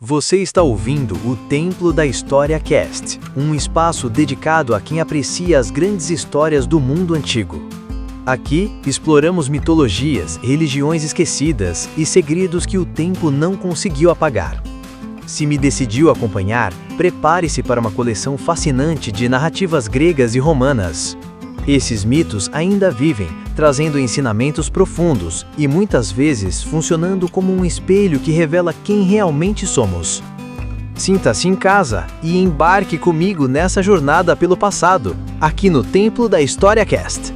Você está ouvindo o Templo da História Cast, um espaço dedicado a quem aprecia as grandes histórias do mundo antigo. Aqui, exploramos mitologias, religiões esquecidas e segredos que o tempo não conseguiu apagar. Se me decidiu acompanhar, prepare-se para uma coleção fascinante de narrativas gregas e romanas. Esses mitos ainda vivem, trazendo ensinamentos profundos e muitas vezes funcionando como um espelho que revela quem realmente somos. Sinta-se em casa e embarque comigo nessa jornada pelo passado, aqui no Templo da História Cast.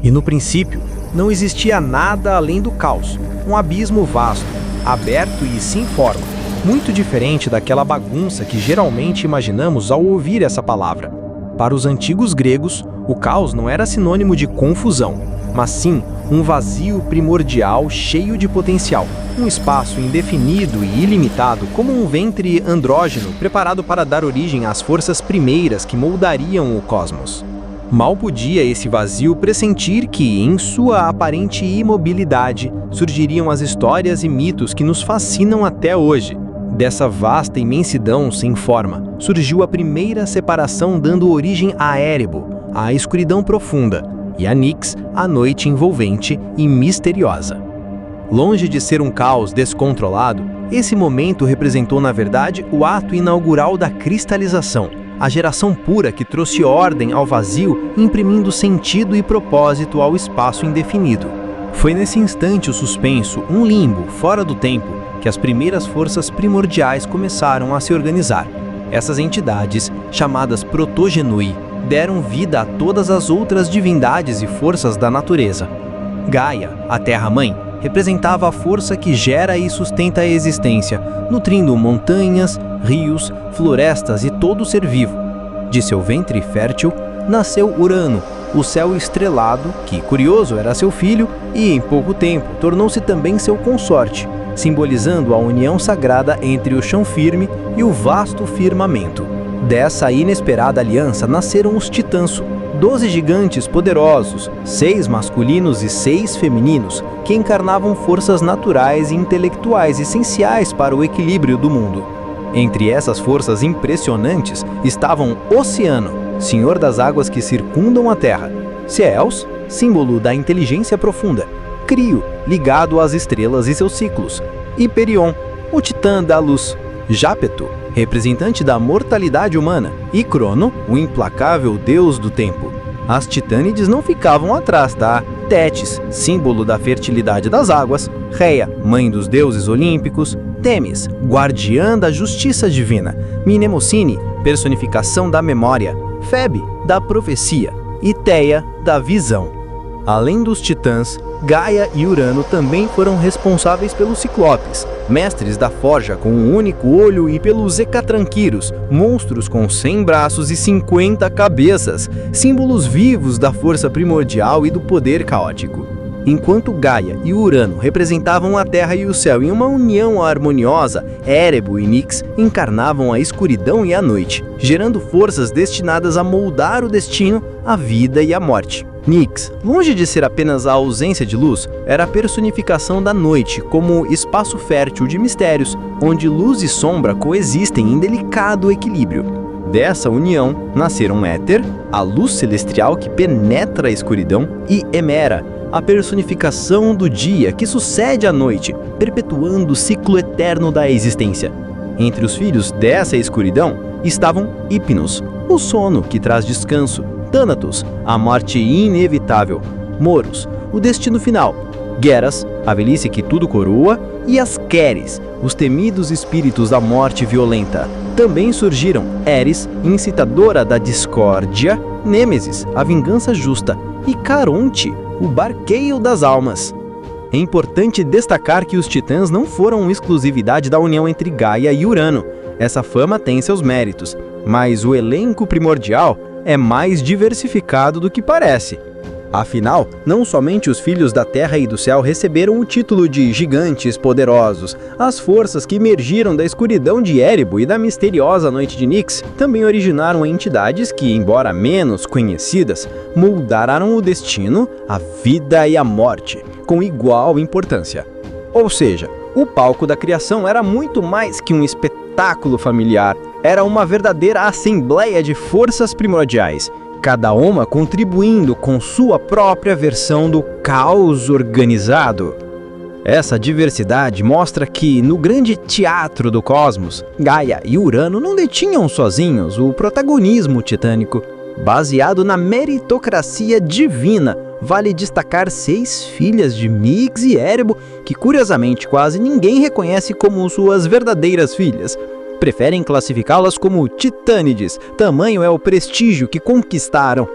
E no princípio, não existia nada além do caos, um abismo vasto, aberto e sem forma, muito diferente daquela bagunça que geralmente imaginamos ao ouvir essa palavra. Para os antigos gregos, o caos não era sinônimo de confusão, mas sim um vazio primordial cheio de potencial, um espaço indefinido e ilimitado como um ventre andrógeno preparado para dar origem às forças primeiras que moldariam o cosmos. Mal podia esse vazio pressentir que, em sua aparente imobilidade, surgiriam as histórias e mitos que nos fascinam até hoje. Dessa vasta imensidão sem forma, surgiu a primeira separação dando origem a Érebo, a escuridão profunda, e a Nyx, a noite envolvente e misteriosa. Longe de ser um caos descontrolado, esse momento representou na verdade o ato inaugural da cristalização, a geração pura que trouxe ordem ao vazio, imprimindo sentido e propósito ao espaço indefinido. Foi nesse instante o suspenso, um limbo fora do tempo, que as primeiras forças primordiais começaram a se organizar. Essas entidades, chamadas Protogenui, deram vida a todas as outras divindades e forças da natureza. Gaia, a Terra-mãe, representava a força que gera e sustenta a existência, nutrindo montanhas, rios, florestas e todo ser vivo. De seu ventre fértil, nasceu Urano, o céu estrelado, que, curioso, era seu filho e, em pouco tempo, tornou-se também seu consorte, simbolizando a união sagrada entre o chão firme e o vasto firmamento. Dessa inesperada aliança nasceram os Titãs, 12 gigantes poderosos, 6 masculinos e 6 femininos, que encarnavam forças naturais e intelectuais essenciais para o equilíbrio do mundo. Entre essas forças impressionantes estavam Oceano, senhor das águas que circundam a Terra, Céus, símbolo da inteligência profunda, Crio, ligado às estrelas e seus ciclos, Hiperion, o titã da luz, Jápeto, representante da mortalidade humana, e Crono, o implacável deus do tempo. As titânides não ficavam atrás, tá? Tétis, símbolo da fertilidade das águas, Reia, mãe dos deuses olímpicos, Temis, guardiã da justiça divina, Mnemosine, personificação da memória, Febe, da profecia, e Teia, da visão. Além dos titãs, Gaia e Urano também foram responsáveis pelos Ciclopes, mestres da forja com um único olho, e pelos Hecatranquiros, monstros com 100 braços e 50 cabeças, símbolos vivos da força primordial e do poder caótico. Enquanto Gaia e Urano representavam a Terra e o céu em uma união harmoniosa, Érebo e Nyx encarnavam a escuridão e a noite, gerando forças destinadas a moldar o destino, a vida e a morte. Nyx, longe de ser apenas a ausência de luz, era a personificação da noite como espaço fértil de mistérios, onde luz e sombra coexistem em delicado equilíbrio. Dessa união nasceram Éter, a luz celestial que penetra a escuridão, e Hemera, a personificação do dia que sucede à noite, perpetuando o ciclo eterno da existência. Entre os filhos dessa escuridão estavam Hypnos, o sono que traz descanso, Thanatos, a morte inevitável, Moros, o destino final, Geras, a velhice que tudo coroa, e as Keres, os temidos espíritos da morte violenta. Também surgiram Eris, incitadora da discórdia, Nêmesis, a vingança justa, e Caronte, o barqueio das almas. É importante destacar que os titãs não foram exclusividade da união entre Gaia e Urano. Essa fama tem seus méritos, mas o elenco primordial é mais diversificado do que parece. Afinal, não somente os filhos da Terra e do Céu receberam o título de gigantes poderosos, as forças que emergiram da escuridão de Érebo e da misteriosa noite de Nyx também originaram entidades que, embora menos conhecidas, moldaram o destino, a vida e a morte, com igual importância. Ou seja, O palco da criação era muito mais que um espetáculo familiar. Era uma verdadeira assembleia de forças primordiais, cada uma contribuindo com sua própria versão do caos organizado. Essa diversidade mostra que, no grande teatro do cosmos, Gaia e Urano não detinham sozinhos o protagonismo titânico. Baseado na meritocracia divina, vale destacar 6 filhas de Mix e Erebo, que curiosamente quase ninguém reconhece como suas verdadeiras filhas. Preferem classificá-las como titânides, tamanho é o prestígio que conquistaram.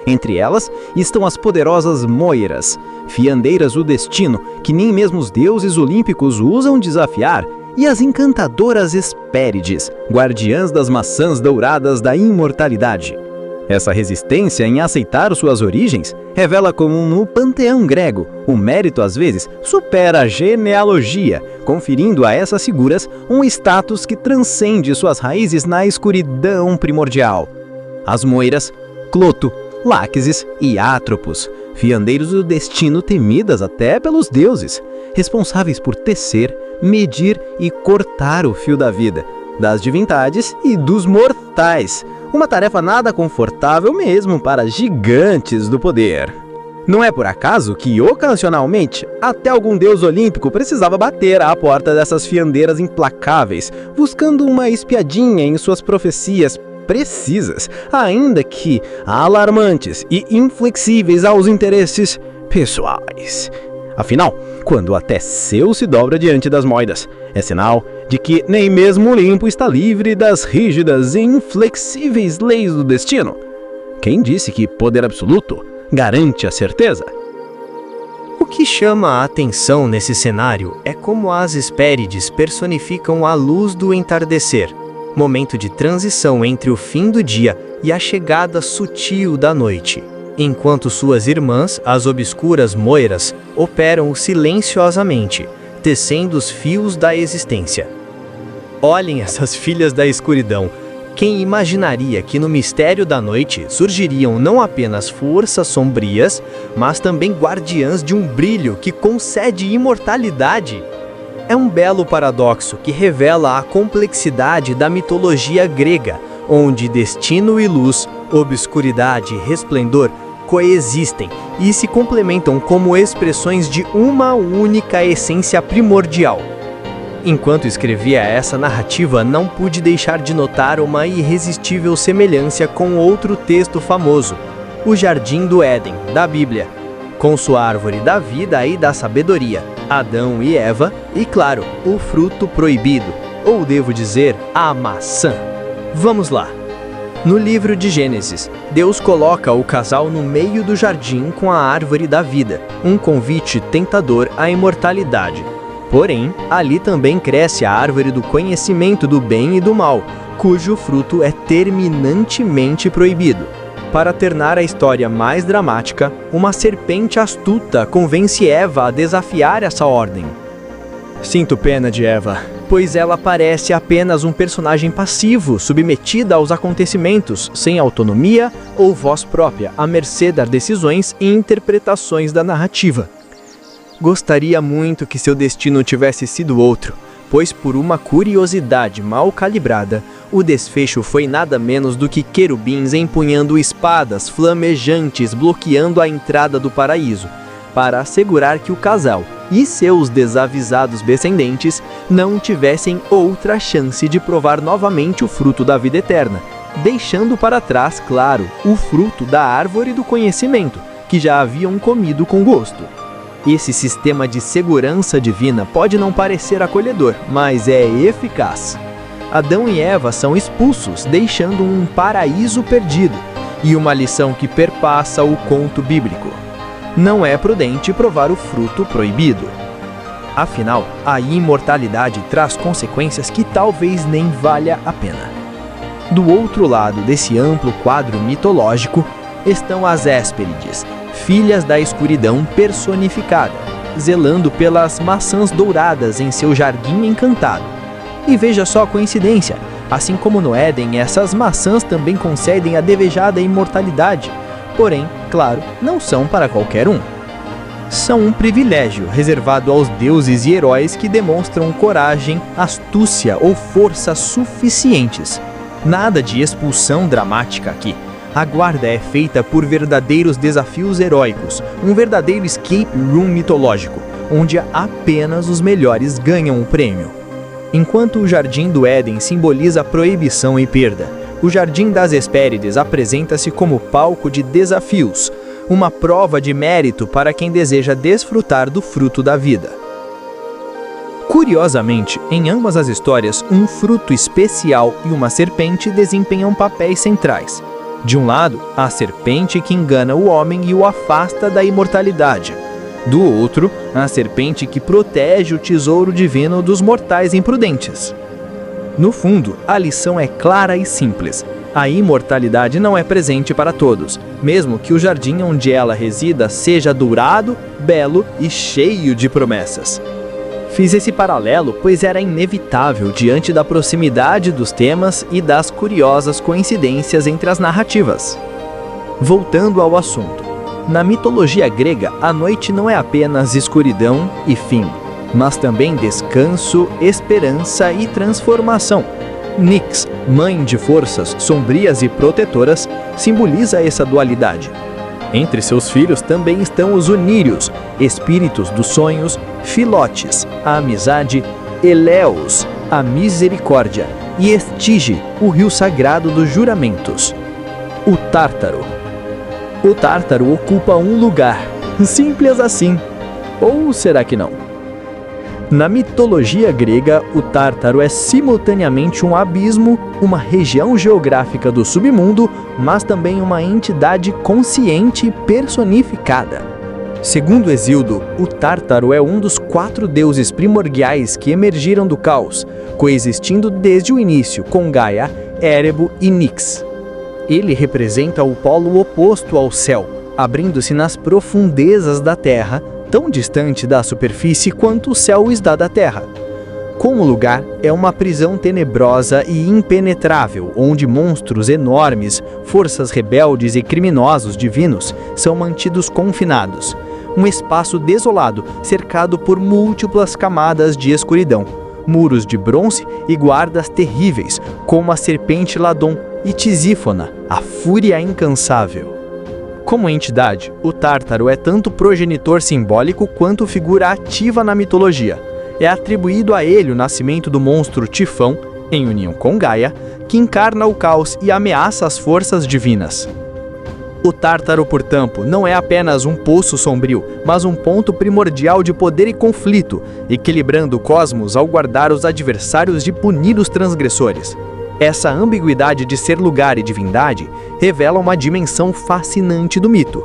Entre elas estão as poderosas Moiras, fiandeiras do destino, que nem mesmo os deuses olímpicos ousam desafiar, e as encantadoras Hespérides, guardiãs das maçãs douradas da imortalidade. Essa resistência em aceitar suas origens revela como no panteão grego, o mérito às vezes supera a genealogia, conferindo a essas figuras um status que transcende suas raízes na escuridão primordial. As Moiras, Cloto, Láquesis e Atropos, fiandeiros do destino temidas até pelos deuses, responsáveis por tecer, medir e cortar o fio da vida, das divindades e dos mortais. Uma tarefa nada confortável mesmo para gigantes do poder. Não é por acaso que, ocasionalmente, até algum deus olímpico precisava bater à porta dessas fiandeiras implacáveis, buscando uma espiadinha em suas profecias precisas, ainda que alarmantes e inflexíveis aos interesses pessoais. Afinal, quando até Zeus se dobra diante das moidas, é sinal de que nem mesmo o Olimpo está livre das rígidas e inflexíveis leis do destino. Quem disse que poder absoluto garante a certeza? O que chama a atenção nesse cenário é como as Hespérides personificam a luz do entardecer, momento de transição entre o fim do dia e a chegada sutil da noite, enquanto suas irmãs, as obscuras Moiras, operam silenciosamente, tecendo os fios da existência. Olhem essas filhas da escuridão. Quem imaginaria que no mistério da noite surgiriam não apenas forças sombrias, mas também guardiãs de um brilho que concede imortalidade? É um belo paradoxo que revela a complexidade da mitologia grega, onde destino e luz, obscuridade e resplendor coexistem e se complementam como expressões de uma única essência primordial. Enquanto escrevia essa narrativa, não pude deixar de notar uma irresistível semelhança com outro texto famoso, o Jardim do Éden, da Bíblia, com sua árvore da vida e da sabedoria, Adão e Eva, e claro, o fruto proibido, ou devo dizer, a maçã. Vamos lá. No livro de Gênesis, Deus coloca o casal no meio do jardim com a árvore da vida, um convite tentador à imortalidade. Porém, ali também cresce a árvore do conhecimento do bem e do mal, cujo fruto é terminantemente proibido. Para tornar a história mais dramática, uma serpente astuta convence Eva a desafiar essa ordem. Sinto pena de Eva, pois ela parece apenas um personagem passivo, submetida aos acontecimentos, sem autonomia ou voz própria, à mercê das decisões e interpretações da narrativa. Gostaria muito que seu destino tivesse sido outro, pois por uma curiosidade mal calibrada, o desfecho foi nada menos do que querubins empunhando espadas flamejantes bloqueando a entrada do paraíso, para assegurar que o casal e seus desavisados descendentes não tivessem outra chance de provar novamente o fruto da vida eterna, deixando para trás, claro, o fruto da árvore do conhecimento, que já haviam comido com gosto. Esse sistema de segurança divina pode não parecer acolhedor, mas é eficaz. Adão e Eva são expulsos, deixando um paraíso perdido, e uma lição que perpassa o conto bíblico. Não é prudente provar o fruto proibido. Afinal, a imortalidade traz consequências que talvez nem valha a pena. Do outro lado desse amplo quadro mitológico estão as Hespérides, filhas da escuridão personificada, zelando pelas maçãs douradas em seu jardim encantado. E veja só a coincidência, assim como no Éden, essas maçãs também concedem a desejada imortalidade, porém, claro, não são para qualquer um. são um privilégio reservado aos deuses e heróis que demonstram coragem, astúcia ou força suficientes. Nada de expulsão dramática aqui. A guarda é feita por verdadeiros desafios heróicos, um verdadeiro escape room mitológico, onde apenas os melhores ganham o prêmio. Enquanto o Jardim do Éden simboliza proibição e perda, o Jardim das Hespérides apresenta-se como palco de desafios, uma prova de mérito para quem deseja desfrutar do fruto da vida. Curiosamente, em ambas as histórias, um fruto especial e uma serpente desempenham papéis centrais. De um lado, a serpente que engana o homem e o afasta da imortalidade. Do outro, a serpente que protege o tesouro divino dos mortais imprudentes. No fundo, a lição é clara e simples. A imortalidade não é presente para todos, mesmo que o jardim onde ela resida seja dourado, belo e cheio de promessas. Fiz esse paralelo pois era inevitável diante da proximidade dos temas e das curiosas coincidências entre as narrativas. Voltando ao assunto, na mitologia grega, a noite não é apenas escuridão e fim, mas também descanso, esperança e transformação. Nyx, mãe de forças sombrias e protetoras, simboliza essa dualidade. Entre seus filhos também estão os Onírios, espíritos dos sonhos, Filotes, a amizade, Eleus, a misericórdia, e Estige, o rio sagrado dos juramentos. O Tártaro. O Tártaro ocupa um lugar, simples assim. Ou será que não? Na mitologia grega, o Tártaro é simultaneamente um abismo, uma região geográfica do submundo, mas também uma entidade consciente e personificada. Segundo Hesíodo, o Tártaro é um dos 4 deuses primordiais que emergiram do caos, coexistindo desde o início com Gaia, Érebo e Nyx. Ele representa o polo oposto ao céu, abrindo-se nas profundezas da terra, tão distante da superfície quanto o céu está da terra. Como lugar, é uma prisão tenebrosa e impenetrável, onde monstros enormes, forças rebeldes e criminosos divinos são mantidos confinados. Um espaço desolado, cercado por múltiplas camadas de escuridão, muros de bronze e guardas terríveis, como a serpente Ladon e Tisífona, a fúria incansável. Como entidade, o Tártaro é tanto progenitor simbólico quanto figura ativa na mitologia. É atribuído a ele o nascimento do monstro Tifão, em união com Gaia, que encarna o caos e ameaça as forças divinas. O Tártaro, portanto, não é apenas um poço sombrio, mas um ponto primordial de poder e conflito, equilibrando o cosmos ao guardar os adversários de punir os transgressores. Essa ambiguidade de ser lugar e divindade revela uma dimensão fascinante do mito.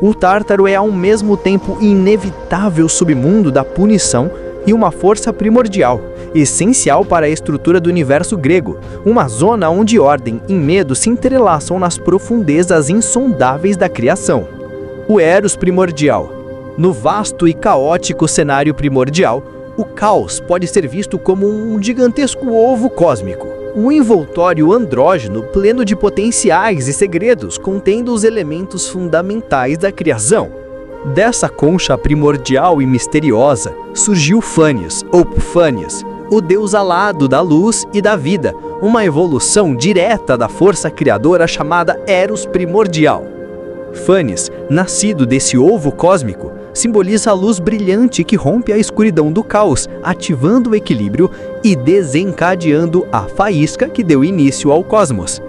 O Tártaro é ao mesmo tempo inevitável submundo da punição e uma força primordial, essencial para a estrutura do universo grego, uma zona onde ordem e medo se entrelaçam nas profundezas insondáveis da criação. O Eros primordial. No vasto e caótico cenário primordial, o caos pode ser visto como um gigantesco ovo cósmico. Um envoltório andrógeno pleno de potenciais e segredos, contendo os elementos fundamentais da criação. Dessa concha primordial e misteriosa, surgiu Fânias, ou Pfânias, o deus alado da luz e da vida, uma evolução direta da força criadora chamada Eros primordial. Fânias, nascido desse ovo cósmico, simboliza a luz brilhante que rompe a escuridão do caos, ativando o equilíbrio e desencadeando a faísca que deu início ao cosmos.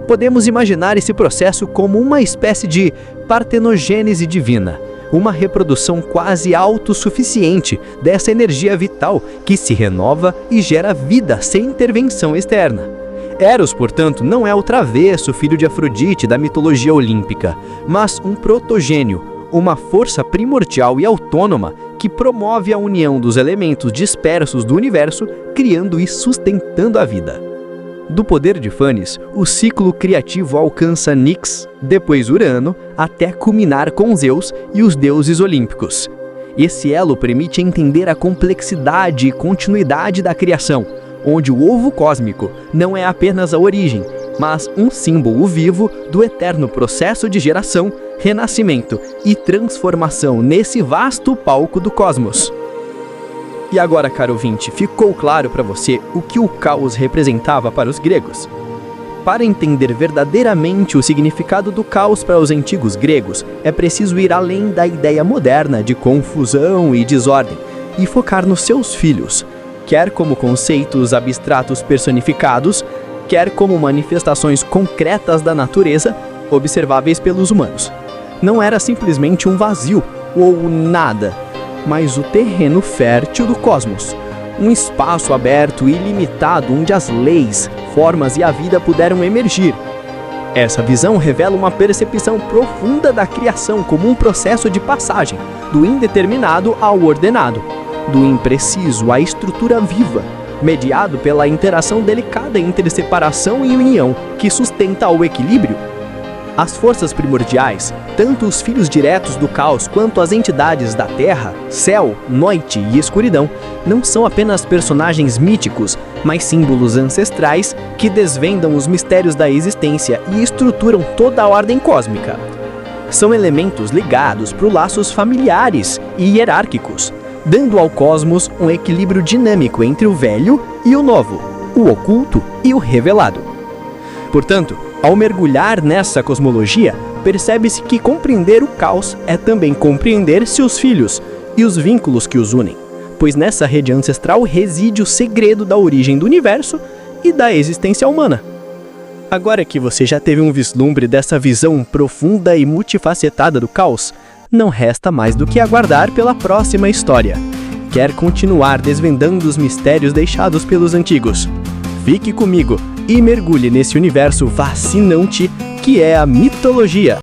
Podemos imaginar esse processo como uma espécie de partenogênese divina, uma reprodução quase autossuficiente dessa energia vital que se renova e gera vida sem intervenção externa. Eros, portanto, não é o travesso filho de Afrodite da mitologia olímpica, mas um protogênio, uma força primordial e autônoma que promove a união dos elementos dispersos do universo, criando e sustentando a vida. Do poder de Fânias, o ciclo criativo alcança Nyx, depois Urano, até culminar com Zeus e os deuses olímpicos. Esse elo permite entender a complexidade e continuidade da criação, onde o ovo cósmico não é apenas a origem, mas um símbolo vivo do eterno processo de geração, renascimento e transformação nesse vasto palco do cosmos. E agora, caro ouvinte, ficou claro para você o que o caos representava para os gregos? Para entender verdadeiramente o significado do caos para os antigos gregos, é preciso ir além da ideia moderna de confusão e desordem e focar nos seus filhos, quer como conceitos abstratos personificados, quer como manifestações concretas da natureza observáveis pelos humanos. Não era simplesmente um vazio ou nada, mas o terreno fértil do cosmos, um espaço aberto e ilimitado onde as leis, formas e a vida puderam emergir. Essa visão revela uma percepção profunda da criação como um processo de passagem do indeterminado ao ordenado, do impreciso à estrutura viva, mediado pela interação delicada entre separação e união que sustenta o equilíbrio. As forças primordiais, tanto os filhos diretos do caos quanto as entidades da terra, céu, noite e escuridão, não são apenas personagens míticos, mas símbolos ancestrais que desvendam os mistérios da existência e estruturam toda a ordem cósmica. São elementos ligados por laços familiares e hierárquicos, dando ao cosmos um equilíbrio dinâmico entre o velho e o novo, o oculto e o revelado. Portanto, ao mergulhar nessa cosmologia, percebe-se que compreender o caos é também compreender seus filhos e os vínculos que os unem, pois nessa rede ancestral reside o segredo da origem do universo e da existência humana. Agora que você já teve um vislumbre dessa visão profunda e multifacetada do caos, não resta mais do que aguardar pela próxima história. Quer continuar desvendando os mistérios deixados pelos antigos? Fique comigo e mergulhe nesse universo fascinante que é a mitologia.